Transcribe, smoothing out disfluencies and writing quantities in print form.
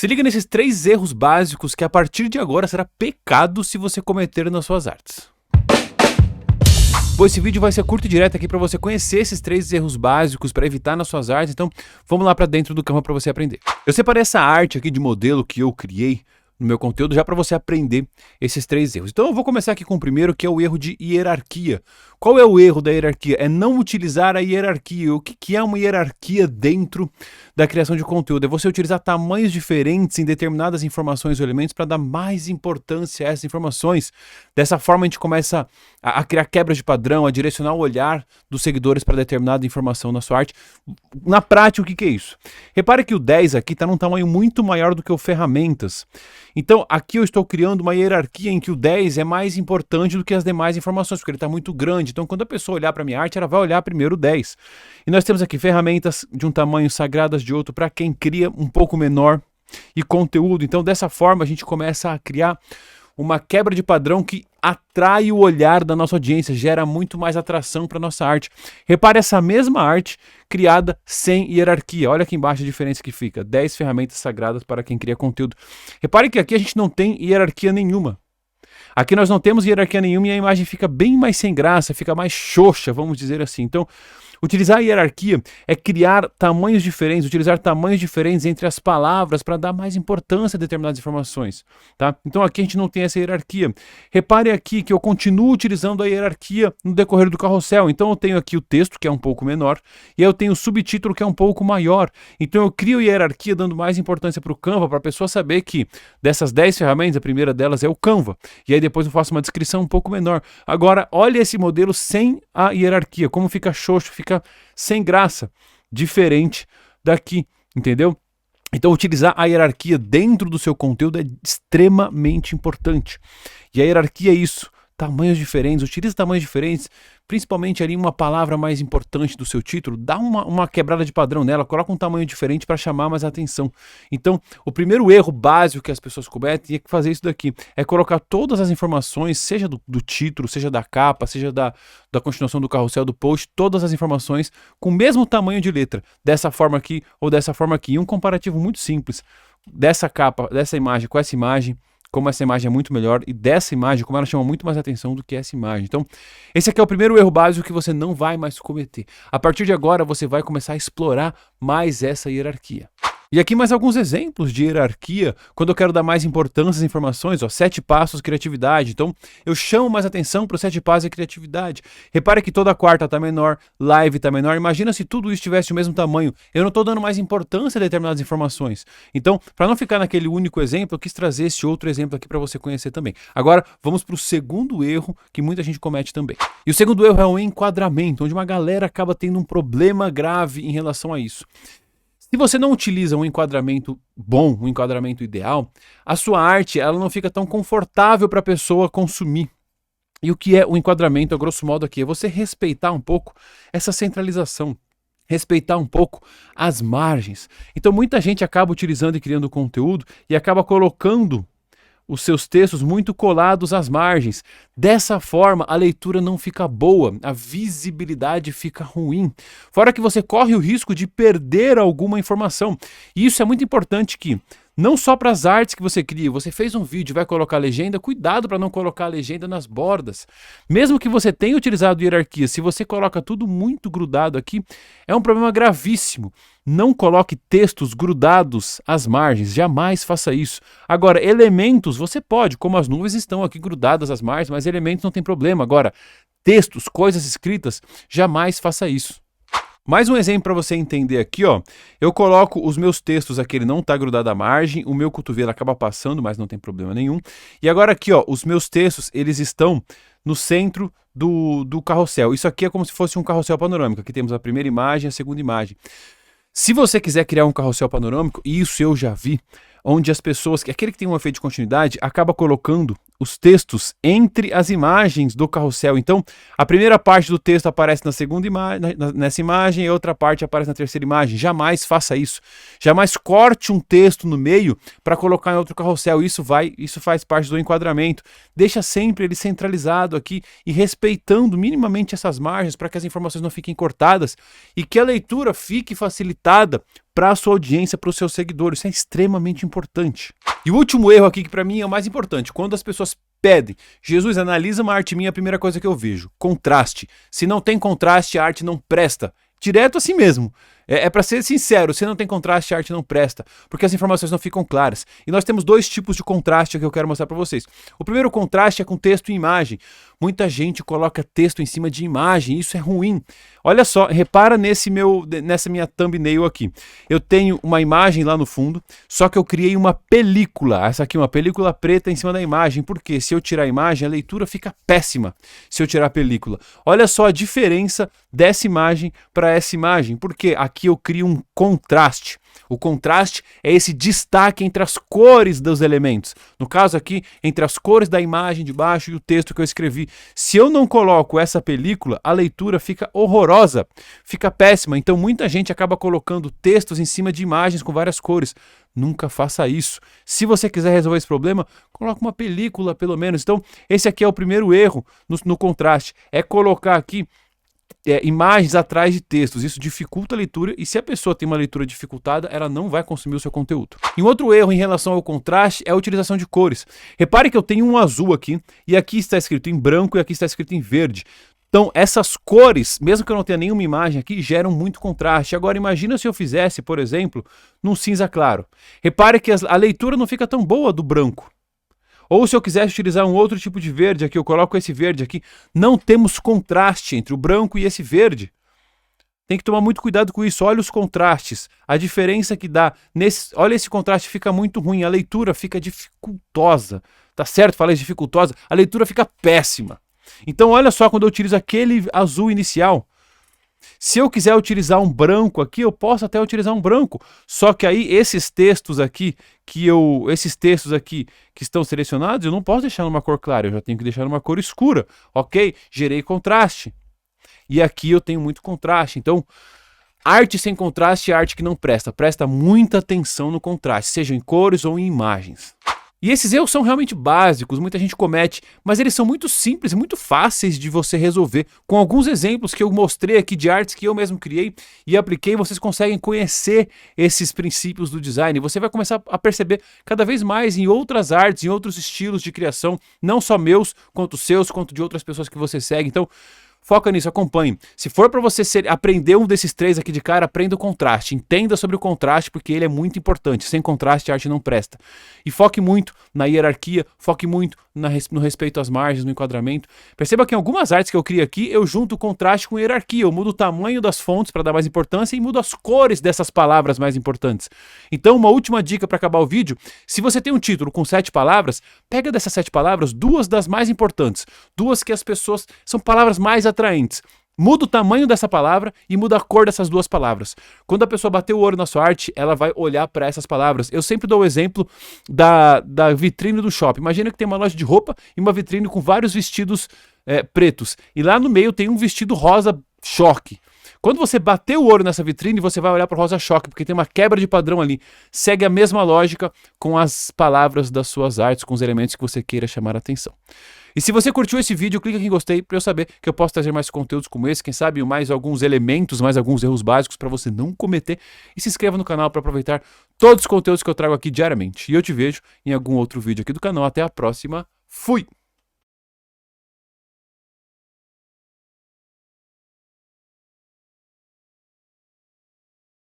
Se liga nesses 3 erros básicos que a partir de agora será pecado se você cometer nas suas artes. Bom, esse vídeo vai ser curto e direto aqui para você conhecer esses 3 erros básicos para evitar nas suas artes, então vamos lá para dentro do Canva para você aprender. Eu separei essa arte aqui de modelo que eu criei no meu conteúdo já para você aprender esses 3 erros. Então eu vou começar aqui com o primeiro, que é o erro de hierarquia. Qual é o erro da hierarquia? É não utilizar a hierarquia. O que é uma hierarquia dentro da criação de conteúdo? É você utilizar tamanhos diferentes em determinadas informações ou elementos para dar mais importância a essas informações. Dessa forma a gente começa a criar quebras de padrão, a direcionar o olhar dos seguidores para determinada informação na sua arte. Na prática, o que é isso? Repare que o 10 aqui está num tamanho muito maior do que o ferramentas. Então aqui eu estou criando uma hierarquia em que o 10 é mais importante do que as demais informações, porque ele está muito grande. Então quando a pessoa olhar para a minha arte, ela vai olhar primeiro o 10. E nós temos aqui ferramentas de um tamanho, sagradas de outro, para quem cria um pouco menor, e conteúdo. Então dessa forma a gente começa a criar uma quebra de padrão que atrai o olhar da nossa audiência, gera muito mais atração para a nossa arte. Repare essa mesma arte criada sem hierarquia. Olha aqui embaixo a diferença que fica. 10 ferramentas sagradas para quem cria conteúdo. Repare que aqui a gente não tem hierarquia nenhuma. Aqui nós não temos hierarquia nenhuma e a imagem fica bem mais sem graça, fica mais xoxa, vamos dizer assim. Então, utilizar a hierarquia é criar tamanhos diferentes, utilizar tamanhos diferentes entre as palavras para dar mais importância a determinadas informações, tá? Então aqui a gente não tem essa hierarquia. Repare aqui que eu continuo utilizando a hierarquia no decorrer do carrossel. Então eu tenho aqui o texto, que é um pouco menor, e eu tenho o subtítulo, que é um pouco maior. Então eu crio hierarquia dando mais importância para o Canva, para a pessoa saber que dessas 10 ferramentas, a primeira delas é o Canva. E aí depois eu faço uma descrição um pouco menor. Agora, olha esse modelo sem a hierarquia, como fica xoxo, fica sem graça, diferente daqui, entendeu? Então utilizar a hierarquia dentro do seu conteúdo é extremamente importante. E a hierarquia é isso, tamanhos diferentes, utiliza tamanhos diferentes, principalmente ali uma palavra mais importante do seu título, dá uma quebrada de padrão nela, coloca um tamanho diferente para chamar mais atenção. Então, o primeiro erro básico que as pessoas cometem é fazer isso daqui, é colocar todas as informações, seja do título, seja da capa, seja da continuação do carrossel, do post, todas as informações com o mesmo tamanho de letra, dessa forma aqui ou dessa forma aqui. E um comparativo muito simples dessa capa, dessa imagem com essa imagem, como essa imagem é muito melhor, e dessa imagem, como ela chama muito mais atenção do que essa imagem. Então, esse aqui é o primeiro erro básico que você não vai mais cometer. A partir de agora, você vai começar a explorar mais essa hierarquia. E aqui mais alguns exemplos de hierarquia, quando eu quero dar mais importância às informações, ó, 7 passos, criatividade. Então, eu chamo mais atenção para os 7 passos de criatividade. Repare que toda quarta está menor, live está menor. Imagina se tudo isso tivesse o mesmo tamanho. Eu não estou dando mais importância a determinadas informações. Então, para não ficar naquele único exemplo, eu quis trazer esse outro exemplo aqui para você conhecer também. Agora, vamos para o segundo erro que muita gente comete também. E o segundo erro é o enquadramento, onde uma galera acaba tendo um problema grave em relação a isso. Se você não utiliza um enquadramento bom, um enquadramento ideal, a sua arte ela não fica tão confortável para a pessoa consumir. E o que é o enquadramento, a grosso modo aqui, é você respeitar um pouco essa centralização, respeitar um pouco as margens. Então muita gente acaba utilizando e criando conteúdo e acaba colocando os seus textos muito colados às margens. Dessa forma, a leitura não fica boa, a visibilidade fica ruim. Fora que você corre o risco de perder alguma informação. E isso é muito importante que, não só para as artes que você cria, você fez um vídeo e vai colocar legenda, cuidado para não colocar a legenda nas bordas. Mesmo que você tenha utilizado hierarquia, se você coloca tudo muito grudado aqui, é um problema gravíssimo. Não coloque textos grudados às margens, jamais faça isso. Agora, elementos você pode, como as nuvens estão aqui grudadas às margens, mas elementos não tem problema. Agora, textos, coisas escritas, jamais faça isso. Mais um exemplo para você entender aqui, ó. Eu coloco os meus textos aqui, ele não está grudado à margem, o meu cotovelo acaba passando, mas não tem problema nenhum. E agora aqui, ó, os meus textos, eles estão no centro do carrossel. Isso aqui é como se fosse um carrossel panorâmico. Aqui temos a primeira imagem e a segunda imagem. Se você quiser criar um carrossel panorâmico, isso eu já vi, onde as pessoas, aquele que tem um efeito de continuidade, acaba colocando os textos entre as imagens do carrossel. Então, a primeira parte do texto aparece na segunda imagem, nessa imagem, e a outra parte aparece na terceira imagem. Jamais faça isso. Jamais corte um texto no meio para colocar em outro carrossel. Isso faz parte do enquadramento. Deixa sempre ele centralizado aqui e respeitando minimamente essas margens para que as informações não fiquem cortadas e que a leitura fique facilitada para a sua audiência, para os seus seguidores. Isso é extremamente importante. E o último erro aqui, que para mim é o mais importante, quando as pessoas pedem: Jesus, analisa uma arte minha, a primeira coisa que eu vejo: contraste. Se não tem contraste, a arte não presta. Direto assim mesmo. É para ser sincero, se não tem contraste, a arte não presta, porque as informações não ficam claras. E nós temos dois tipos de contraste que eu quero mostrar para vocês. O primeiro contraste é com texto e imagem. Muita gente coloca texto em cima de imagem, isso é ruim. Olha só, repara nessa minha thumbnail aqui. Eu tenho uma imagem lá no fundo, só que eu criei uma película. Essa aqui é uma película preta em cima da imagem, porque se eu tirar a imagem, a leitura fica péssima se eu tirar a película. Olha só a diferença dessa imagem para essa imagem, porque aqui eu crio um contraste. O contraste é esse destaque entre as cores dos elementos. No caso aqui, entre as cores da imagem de baixo e o texto que eu escrevi. Se eu não coloco essa película, a leitura fica horrorosa, fica péssima. Então muita gente acaba colocando textos em cima de imagens com várias cores. Nunca faça isso. Se você quiser resolver esse problema, coloque uma película pelo menos. Então esse aqui é o primeiro erro no contraste. É colocar aqui imagens atrás de textos. Isso dificulta a leitura e se a pessoa tem uma leitura dificultada, ela não vai consumir o seu conteúdo. E um outro erro em relação ao contraste é a utilização de cores. Repare que eu tenho um azul aqui e aqui está escrito em branco e aqui está escrito em verde. Então essas cores, mesmo que eu não tenha nenhuma imagem aqui, geram muito contraste. Agora imagina se eu fizesse, por exemplo, num cinza claro. Repare que a leitura não fica tão boa do branco. Ou se eu quisesse utilizar um outro tipo de verde aqui, eu coloco esse verde aqui, não temos contraste entre o branco e esse verde. Tem que tomar muito cuidado com isso. Olha os contrastes, a diferença que dá. Olha, esse contraste fica muito ruim, a leitura fica dificultosa. Tá certo? Falei dificultosa, a leitura fica péssima. Então olha só, quando eu utilizo aquele azul inicial, se eu quiser utilizar um branco aqui, eu posso até utilizar um branco. Só que aí esses textos aqui que estão selecionados, eu não posso deixar numa cor clara, eu já tenho que deixar numa cor escura. Ok? Gerei contraste. E aqui eu tenho muito contraste. Então, arte sem contraste é arte que não presta. Presta muita atenção no contraste, seja em cores ou em imagens. E esses erros são realmente básicos, muita gente comete, mas eles são muito simples e muito fáceis de você resolver. Com alguns exemplos que eu mostrei aqui de artes que eu mesmo criei e apliquei, vocês conseguem conhecer esses princípios do design. Você vai começar a perceber cada vez mais em outras artes, em outros estilos de criação, não só meus, quanto seus, quanto de outras pessoas que você segue. Então, foca nisso, acompanhe. Se for para você aprender um desses três aqui de cara, aprenda o contraste. Entenda sobre o contraste, porque ele é muito importante. Sem contraste, a arte não presta. E foque muito na hierarquia, foque muito no respeito às margens, no enquadramento. Perceba que em algumas artes que eu crio aqui, eu junto o contraste com hierarquia. Eu mudo o tamanho das fontes para dar mais importância e mudo as cores dessas palavras mais importantes. Então, uma última dica para acabar o vídeo. Se você tem um título com 7 palavras, pega dessas 7 palavras 2 das mais importantes. 2 que as pessoas... são palavras mais atraentes. Muda o tamanho dessa palavra e muda a cor dessas 2 palavras. Quando a pessoa bater o olho na sua arte, ela vai olhar para essas palavras. Eu sempre dou o exemplo da vitrine do shopping. Imagina que tem uma loja de roupa e uma vitrine com vários vestidos pretos. E lá no meio tem um vestido rosa choque. Quando você bater o olho nessa vitrine, você vai olhar para o rosa choque, porque tem uma quebra de padrão ali. Segue a mesma lógica com as palavras das suas artes, com os elementos que você queira chamar a atenção. E se você curtiu esse vídeo, clica aqui em gostei para eu saber que eu posso trazer mais conteúdos como esse, quem sabe mais alguns elementos, mais alguns erros básicos para você não cometer. E se inscreva no canal para aproveitar todos os conteúdos que eu trago aqui diariamente. E eu te vejo em algum outro vídeo aqui do canal. Até a próxima. Fui!